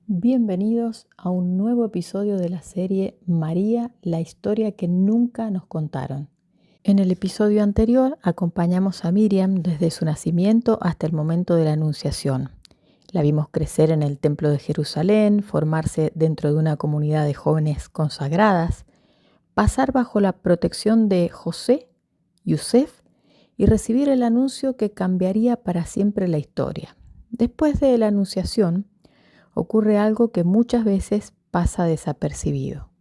Bienvenidos a un nuevo episodio de la serie María, la historia que nunca nos contaron. En el episodio anterior acompañamos a Miriam desde su nacimiento hasta el momento de la Anunciación. La vimos crecer en el Templo de Jerusalén, formarse dentro de una comunidad de jóvenes consagradas, pasar bajo la protección de José, Yusef, y recibir el anuncio que cambiaría para siempre la historia. Después de la Anunciación, ocurre algo que muchas veces pasa desapercibido.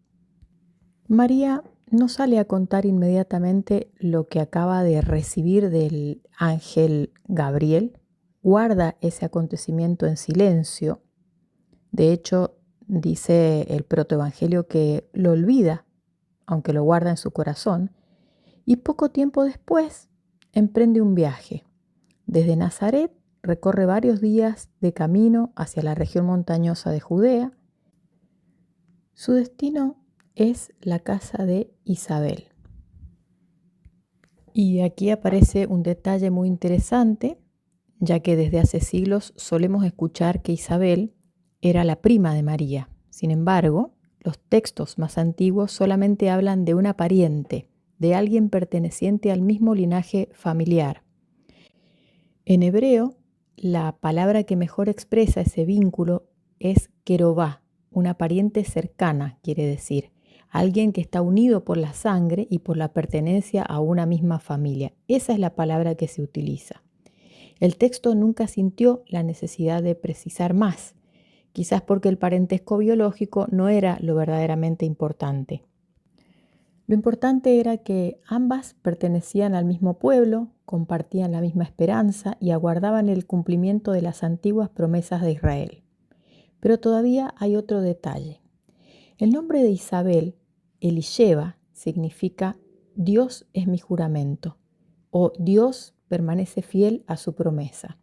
María no sale a contar inmediatamente lo que acaba de recibir del ángel Gabriel, guarda ese acontecimiento en silencio. De hecho, dice el protoevangelio que lo olvida, aunque lo guarda en su corazón, y poco tiempo después emprende un viaje. Desde Nazaret recorre varios días de camino hacia la región montañosa de Judea. Su destino es la casa de Isabel. Y aquí aparece un detalle muy interesante, ya que desde hace siglos solemos escuchar que Isabel era la prima de María. Sin embargo, los textos más antiguos solamente hablan de una pariente, de alguien perteneciente al mismo linaje familiar. En hebreo, la palabra que mejor expresa ese vínculo es querobá, una pariente cercana, quiere decir, alguien que está unido por la sangre y por la pertenencia a una misma familia. Esa es la palabra que se utiliza. El texto nunca sintió la necesidad de precisar más, quizás porque el parentesco biológico no era lo verdaderamente importante. Lo importante era que ambas pertenecían al mismo pueblo, compartían la misma esperanza y aguardaban el cumplimiento de las antiguas promesas de Israel. Pero todavía hay otro detalle. El nombre de Isabel, Elisheva, significa Dios es mi juramento o Dios permanece fiel a su promesa.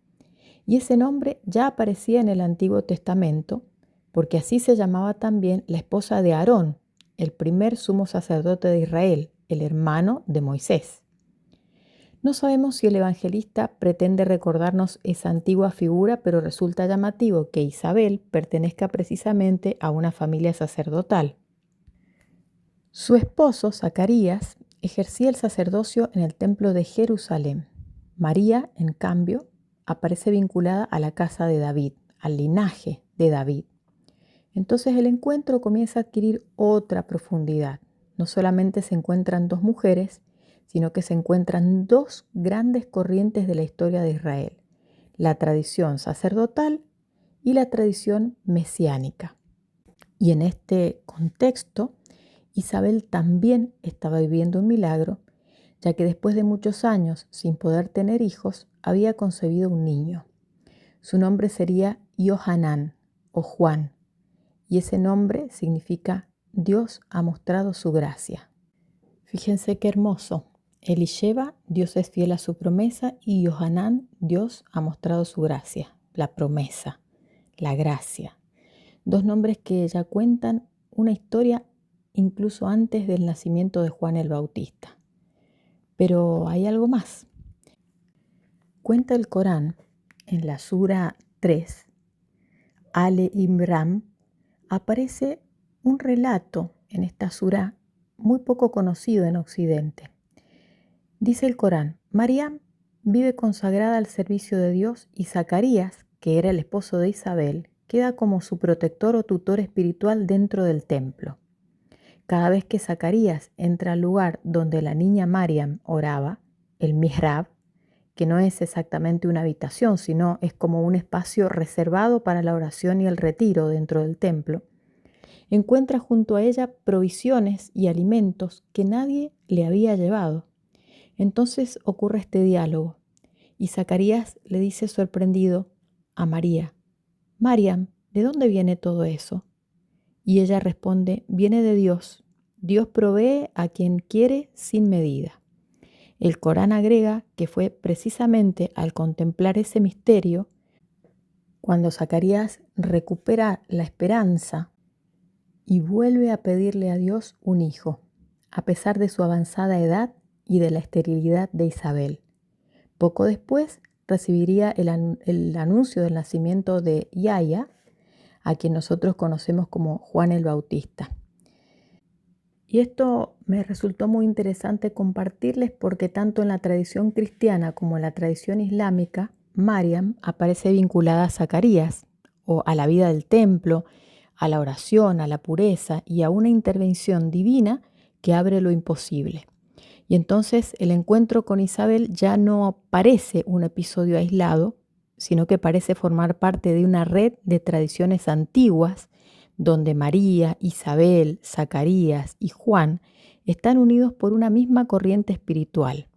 Y ese nombre ya aparecía en el Antiguo Testamento porque así se llamaba también la esposa de Aarón, el primer sumo sacerdote de Israel, el hermano de Moisés. No sabemos si el evangelista pretende recordarnos esa antigua figura, pero resulta llamativo que Isabel pertenezca precisamente a una familia sacerdotal. Su esposo, Zacarías, ejercía el sacerdocio en el templo de Jerusalén. María, en cambio, aparece vinculada a la casa de David, al linaje de David. Entonces el encuentro comienza a adquirir otra profundidad. No solamente se encuentran dos mujeres, sino que se encuentran dos grandes corrientes de la historia de Israel, la tradición sacerdotal y la tradición mesiánica. Y en este contexto, Isabel también estaba viviendo un milagro, ya que después de muchos años sin poder tener hijos, había concebido un niño. Su nombre sería Yohanán o Juan, y ese nombre significa Dios ha mostrado su gracia. Fíjense qué hermoso. Elisheva, Dios es fiel a su promesa, y Yohanán, Dios ha mostrado su gracia, la promesa, la gracia. Dos nombres que ya cuentan una historia incluso antes del nacimiento de Juan el Bautista. Pero hay algo más. Cuenta el Corán en la Sura 3, Ale Imran, aparece un relato en esta surá muy poco conocido en Occidente. Dice el Corán, María vive consagrada al servicio de Dios y Zacarías, que era el esposo de Isabel, queda como su protector o tutor espiritual dentro del templo. Cada vez que Zacarías entra al lugar donde la niña Mariam oraba, el mihrab, que no es exactamente una habitación, sino es como un espacio reservado para la oración y el retiro dentro del templo, encuentra junto a ella provisiones y alimentos que nadie le había llevado. Entonces ocurre este diálogo y Zacarías le dice sorprendido a María, Mariam, ¿de dónde viene todo eso? Y ella responde, viene de Dios. Dios provee a quien quiere sin medida. El Corán agrega que fue precisamente al contemplar ese misterio cuando Zacarías recupera la esperanza y vuelve a pedirle a Dios un hijo, a pesar de su avanzada edad y de la esterilidad de Isabel. Poco después recibiría el anuncio del nacimiento de Yahya, a quien nosotros conocemos como Juan el Bautista. Y esto me resultó muy interesante compartirles porque tanto en la tradición cristiana como en la tradición islámica, Mariam aparece vinculada a Zacarías, o a la vida del templo, a la oración, a la pureza y a una intervención divina que abre lo imposible. Y entonces el encuentro con Isabel ya no parece un episodio aislado, sino que parece formar parte de una red de tradiciones antiguas donde María, Isabel, Zacarías y Juan están unidos por una misma corriente espiritual.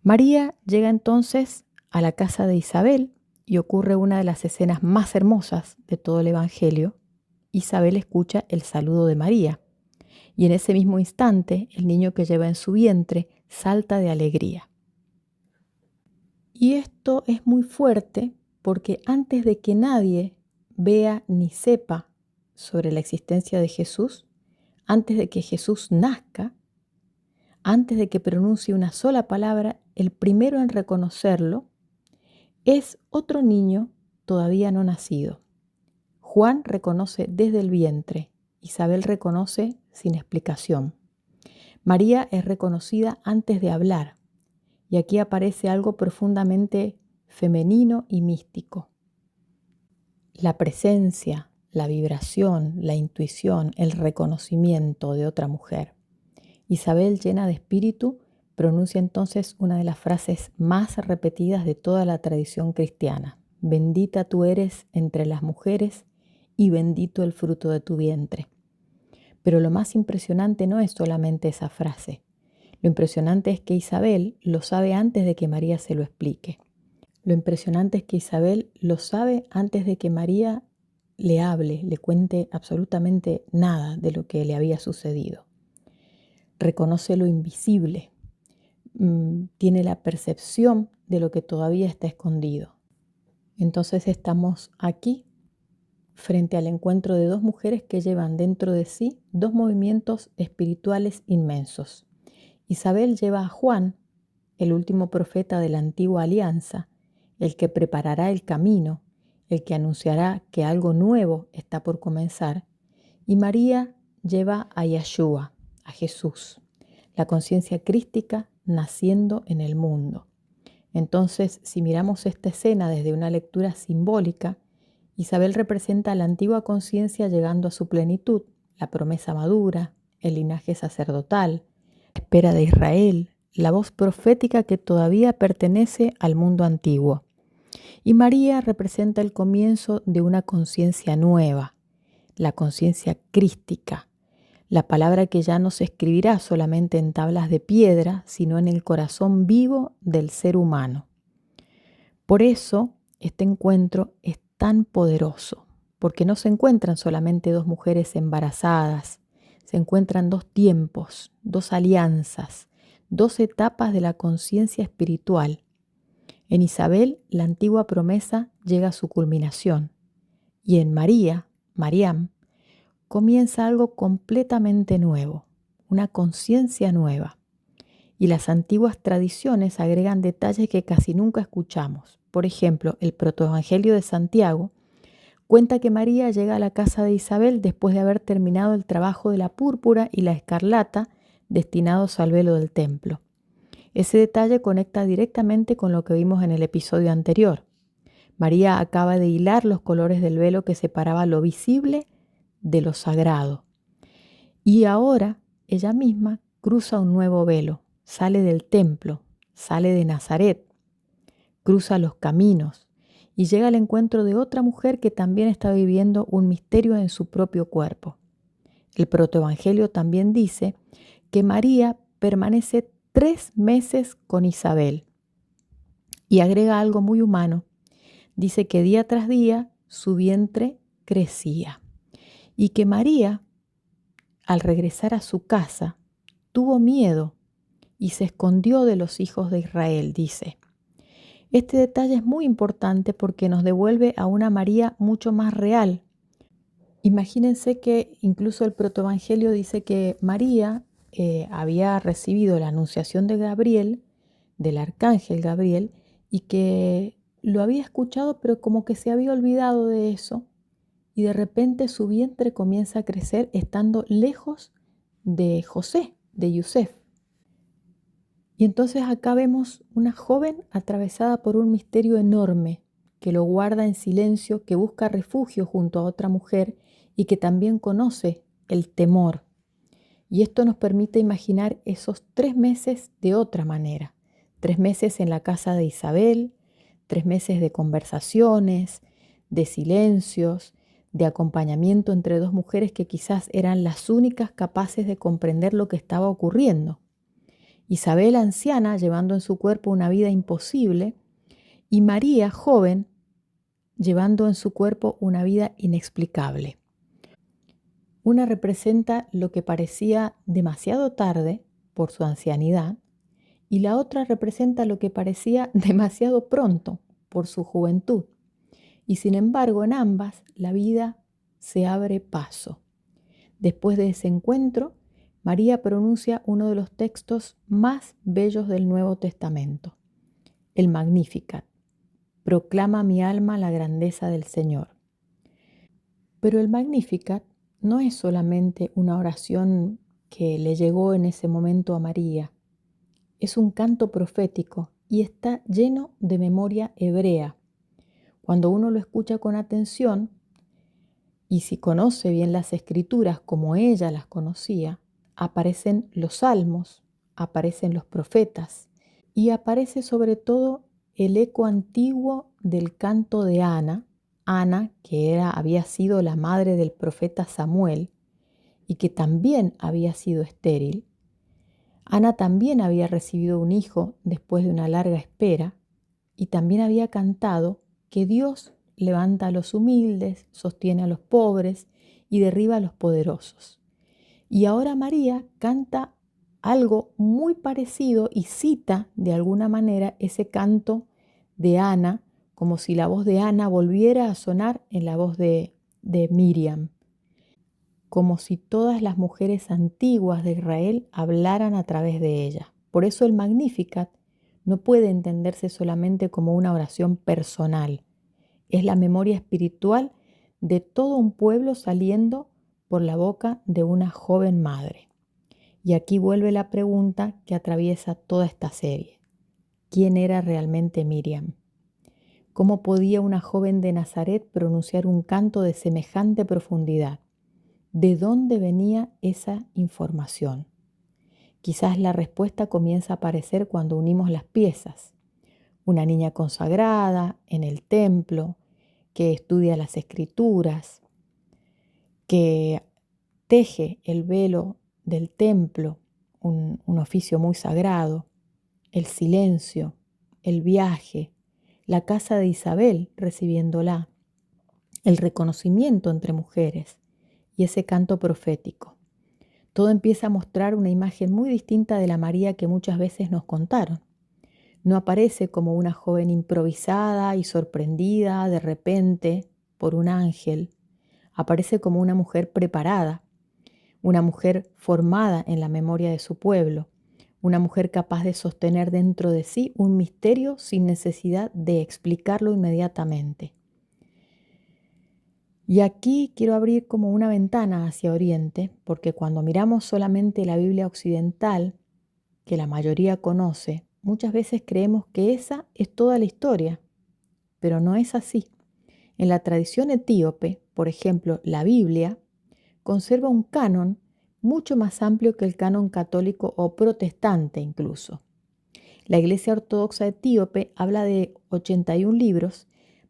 María llega entonces a la casa de Isabel y ocurre una de las escenas más hermosas de todo el Evangelio. Isabel escucha el saludo de María y en ese mismo instante el niño que lleva en su vientre salta de alegría. Y esto es muy fuerte porque antes de que nadie vea ni sepa sobre la existencia de Jesús, antes de que Jesús nazca, antes de que pronuncie una sola palabra, el primero en reconocerlo es otro niño todavía no nacido. Juan reconoce desde el vientre, Isabel reconoce sin explicación. María es reconocida antes de hablar, y aquí aparece algo profundamente femenino y místico. La presencia, la vibración, la intuición, el reconocimiento de otra mujer. Isabel, llena de espíritu, pronuncia entonces una de las frases más repetidas de toda la tradición cristiana. Bendita tú eres entre las mujeres y bendito el fruto de tu vientre. Pero lo más impresionante no es solamente esa frase. Lo impresionante es que Isabel lo sabe antes de que María se lo explique. Lo impresionante es que Isabel lo sabe antes de que María le hable, le cuente absolutamente nada de lo que le había sucedido. Reconoce lo invisible, tiene la percepción de lo que todavía está escondido. Entonces estamos aquí frente al encuentro de dos mujeres que llevan dentro de sí dos movimientos espirituales inmensos. Isabel lleva a Juan, el último profeta de la antigua alianza, el que preparará el camino, el que anunciará que algo nuevo está por comenzar, y María lleva a Yeshua, a Jesús, la conciencia crística naciendo en el mundo. Entonces, si miramos esta escena desde una lectura simbólica, Isabel representa la antigua conciencia llegando a su plenitud, la promesa madura, el linaje sacerdotal, la espera de Israel, la voz profética que todavía pertenece al mundo antiguo. Y María representa el comienzo de una conciencia nueva, la conciencia crística, la palabra que ya no se escribirá solamente en tablas de piedra, sino en el corazón vivo del ser humano. Por eso, este encuentro es tan poderoso, porque no se encuentran solamente dos mujeres embarazadas, se encuentran dos tiempos, dos alianzas, dos etapas de la conciencia espiritual. En Isabel, la antigua promesa llega a su culminación, y en María, Mariam, comienza algo completamente nuevo, una conciencia nueva. Y las antiguas tradiciones agregan detalles que casi nunca escuchamos. Por ejemplo, el protoevangelio de Santiago cuenta que María llega a la casa de Isabel después de haber terminado el trabajo de la púrpura y la escarlata destinados al velo del templo. Ese detalle conecta directamente con lo que vimos en el episodio anterior. María acaba de hilar los colores del velo que separaba lo visible de lo sagrado. Y ahora ella misma cruza un nuevo velo, sale del templo, sale de Nazaret, cruza los caminos y llega al encuentro de otra mujer que también está viviendo un misterio en su propio cuerpo. El protoevangelio también dice que María permanece 3 meses con Isabel y agrega algo muy humano. Dice que día tras día su vientre crecía y que María, al regresar a su casa, tuvo miedo y se escondió de los hijos de Israel, dice. Este detalle es muy importante porque nos devuelve a una María mucho más real. Imagínense que incluso el protoevangelio dice que María había recibido la anunciación de Gabriel, del arcángel Gabriel, y que lo había escuchado, pero como que se había olvidado de eso. y de repente su vientre comienza a crecer estando lejos de José, de Yusef. Y entonces acá vemos una joven atravesada por un misterio enorme, que lo guarda en silencio, que busca refugio junto a otra mujer y que también conoce el temor. Y esto nos permite imaginar esos 3 meses de otra manera. 3 meses en la casa de Isabel, 3 meses de conversaciones, de silencios, de acompañamiento entre dos mujeres que quizás eran las únicas capaces de comprender lo que estaba ocurriendo. Isabel anciana llevando en su cuerpo una vida imposible y María joven llevando en su cuerpo una vida inexplicable. Una representa lo que parecía demasiado tarde por su ancianidad y la otra representa lo que parecía demasiado pronto por su juventud. Y sin embargo, en ambas la vida se abre paso. Después de ese encuentro, María pronuncia uno de los textos más bellos del Nuevo Testamento, el Magnificat. Proclama mi alma la grandeza del Señor. Pero el Magnificat no es solamente una oración que le llegó en ese momento a María. Es un canto profético y está lleno de memoria hebrea. Cuando uno lo escucha con atención, y si conoce bien las escrituras como ella las conocía, aparecen los salmos, aparecen los profetas y aparece sobre todo el eco antiguo del canto de Ana, que había sido la madre del profeta Samuel y que también había sido estéril. Ana también había recibido un hijo después de una larga espera y también había cantado que Dios levanta a los humildes, sostiene a los pobres y derriba a los poderosos. Y ahora María canta algo muy parecido y cita de alguna manera ese canto de Ana, como si la voz de Ana volviera a sonar en la voz de Miriam, como si todas las mujeres antiguas de Israel hablaran a través de ella. Por eso el Magnificat no puede entenderse solamente como una oración personal. Es la memoria espiritual de todo un pueblo saliendo por la boca de una joven madre. Y aquí vuelve la pregunta que atraviesa toda esta serie. ¿Quién era realmente Miriam? ¿Cómo podía una joven de Nazaret pronunciar un canto de semejante profundidad? ¿De dónde venía esa información? Quizás la respuesta comienza a aparecer cuando unimos las piezas. Una niña consagrada en el templo, que estudia las escrituras, que teje el velo del templo, un oficio muy sagrado, el silencio, el viaje, la casa de Isabel recibiéndola, el reconocimiento entre mujeres y ese canto profético. Todo empieza a mostrar una imagen muy distinta de la María que muchas veces nos contaron. No aparece como una joven improvisada y sorprendida de repente por un ángel. Aparece como una mujer preparada, una mujer formada en la memoria de su pueblo, una mujer capaz de sostener dentro de sí un misterio sin necesidad de explicarlo inmediatamente. Y aquí quiero abrir como una ventana hacia Oriente, porque cuando miramos solamente la Biblia occidental, que la mayoría conoce, muchas veces creemos que esa es toda la historia, pero no es así. En la tradición etíope, por ejemplo, la Biblia conserva un canon mucho más amplio que el canon católico o protestante incluso. La Iglesia Ortodoxa etíope habla de 81 libros,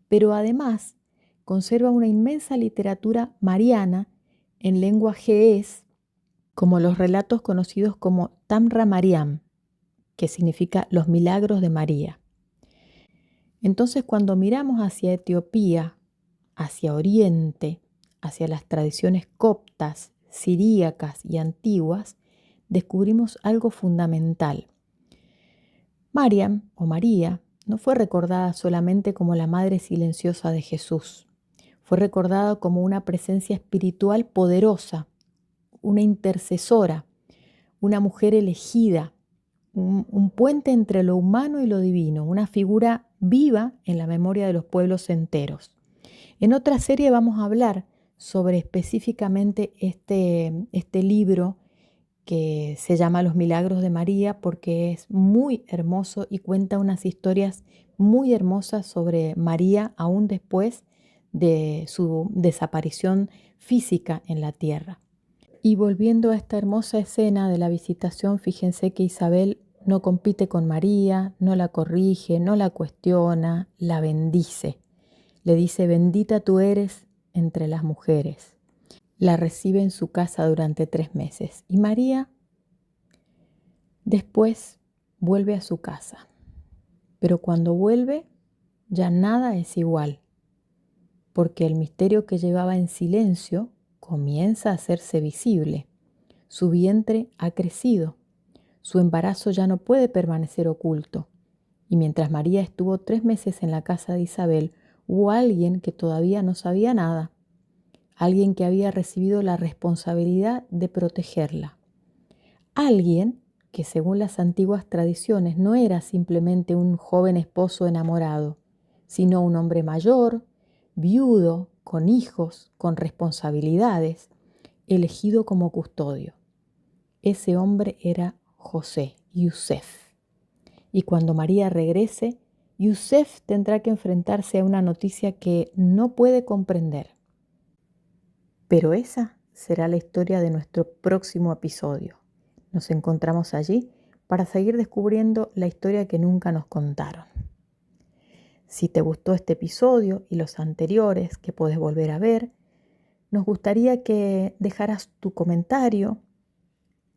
pero además conserva una inmensa literatura mariana en lengua ge'ez, como los relatos conocidos como Tamra Mariam, que significa los milagros de María. Entonces, cuando miramos hacia Etiopía, hacia Oriente, hacia las tradiciones coptas, siríacas y antiguas, descubrimos algo fundamental. Mariam, o María, no fue recordada solamente como la madre silenciosa de Jesús. Fue recordada como una presencia espiritual poderosa, una intercesora, una mujer elegida, un puente entre lo humano y lo divino, una figura viva en la memoria de los pueblos enteros. En otra serie vamos a hablar sobre específicamente este libro que se llama Los Milagros de María, porque es muy hermoso y cuenta unas historias muy hermosas sobre María aún después de su desaparición física en la tierra. Y volviendo a esta hermosa escena de la visitación, fíjense que Isabel no compite con María, no la corrige, no la cuestiona, la bendice. Le dice: bendita tú eres entre las mujeres. La recibe en su casa durante 3 meses. Y María después vuelve a su casa. Pero cuando vuelve, ya nada es igual, porque el misterio que llevaba en silencio comienza a hacerse visible. Su vientre ha crecido, su embarazo ya no puede permanecer oculto. Y mientras María estuvo 3 meses en la casa de Isabel, hubo alguien que todavía no sabía nada, alguien que había recibido la responsabilidad de protegerla. Alguien que, según las antiguas tradiciones, no era simplemente un joven esposo enamorado, sino un hombre mayor, viudo, con hijos, con responsabilidades, elegido como custodio. Ese hombre era José, Yusef. Y cuando María regrese, Yusef tendrá que enfrentarse a una noticia que no puede comprender. Pero esa será la historia de nuestro próximo episodio. Nos encontramos allí para seguir descubriendo la historia que nunca nos contaron. Si te gustó este episodio y los anteriores que puedes volver a ver, nos gustaría que dejaras tu comentario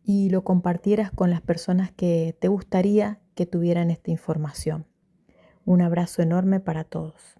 y lo compartieras con las personas que te gustaría que tuvieran esta información. Un abrazo enorme para todos.